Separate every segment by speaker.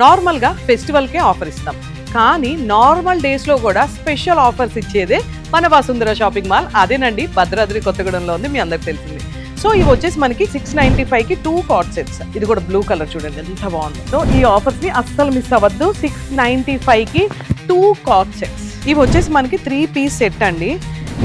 Speaker 1: నార్మల్గా ఫెస్టివల్కే ఆఫర్ ఇస్తాం, కానీ నార్మల్ డేస్లో కూడా స్పెషల్ ఆఫర్స్ ఇచ్చేదే మన వసుంధర షాపింగ్ మాల్. అదేనండి భద్రాద్రి కొత్తగూడెంలో ఉంది, మీ అందరికి తెలిసింది. సో ఇవి వచ్చేసి మనకి 695కి 2 కార్డ్ సెట్స్. ఇది కూడా బ్లూ కలర్ చూడండి ఎంత బాగుంది. సో ఈ ఆఫర్స్ ని అస్సలు మిస్ అవ్వద్దు. 695కి 2 కార్డ్ సెట్స్. ఇవి వచ్చేసి మనకి 3 పీస్ సెట్ అండి.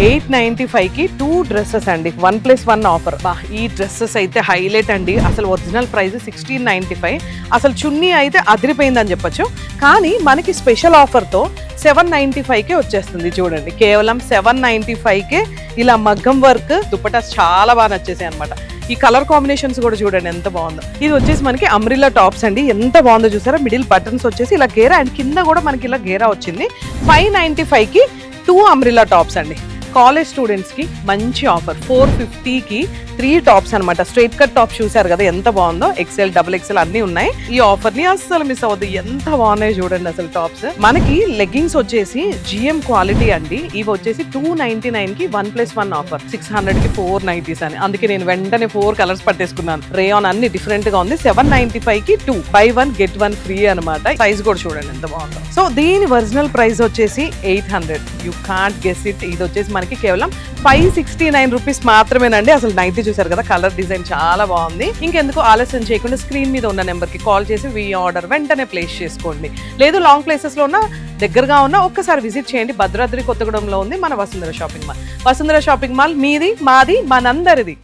Speaker 1: 895కి 2 డ్రెస్సెస్ అండి. 1+1 ఆఫర్. ఈ డ్రెస్సెస్ అయితే హైలైట్ అండి. అసలు ఒరిజినల్ ప్రైస్ 1695. అసలు చున్నీ అయితే అదిరిపోయిందని చెప్పొచ్చు. కానీ మనకి స్పెషల్ ఆఫర్తో 795కే వచ్చేస్తుంది. చూడండి, కేవలం 795కే ఇలా మగ్గం వర్క్ దుపటాస్ చాలా బాగా నచ్చేసాయి అనమాట. ఈ కలర్ కాంబినేషన్స్ కూడా చూడండి ఎంత బాగుందో. ఇది వచ్చేసి మనకి అంబ్రిల్లా టాప్స్ అండి. ఎంత బాగుందో చూసారా. మిడిల్ బటన్స్ వచ్చేసి ఇలా గేరా అండ్ కింద కూడా మనకి ఇలా గేరా వచ్చింది. 595కి 2 అంబ్రిల్లా టాప్స్ అండి. కాలేజ్ స్టూడెంట్స్ కి మంచి ఆఫర్. 450కి 3 టాప్స్ అనమాట. స్ట్రైట్ కట్ టాప్ చూసారు కదా ఎంత బాగుందో. XL, XXL అన్ని ఉన్నాయి. ఈ ఆఫర్ ని అస్సలు మిస్ అవ్వద్దు. ఎంత బాగున్నాయి చూడండి అసలు టాప్స్. మనకి లెగ్గింగ్స్ వచ్చేసి GM క్వాలిటీ అండి. ఇవి వచ్చేసి 299కి 1+1 ఆఫర్. 600కి 4 నైటీస్ అని. అందుకే నేను వెంటనే 4 కలర్స్ పట్టేసుకున్నాను. రేయాన్ అన్ని డిఫరెంట్ గా ఉంది. 795కి 2 buy 1 get 1 ఫ్రీ అనమాట. సైజ్ కూడా చూడండి ఎంత బాగుందో. సో దీని ఒరిజినల్ ప్రైస్ వచ్చేసి 800. You can't guess it. ఇది వచ్చేసి మనకి కేవలం 569 రూపీస్ మాత్రమేనండి. అసలు నైటీ చూసారు కదా, కలర్ డిజైన్ చాలా బాగుంది. ఇంకెందుకు ఆలస్యం చేయకుండా స్క్రీన్ మీద ఉన్న నెంబర్ కి కాల్ చేసి మీ ఆర్డర్ వెంటనే ప్లేస్ చేసుకోండి. లేదు లాంగ్ ప్లేసెస్ లో ఉన్న, దగ్గరగా ఉన్న ఒక్కసారి విజిట్ చేయండి. భద్రాద్రి కొత్తగూడెంలో ఉంది మన Vasundhara shopping mall. Vasundhara shopping mall మీది, మాది, మనందరిది.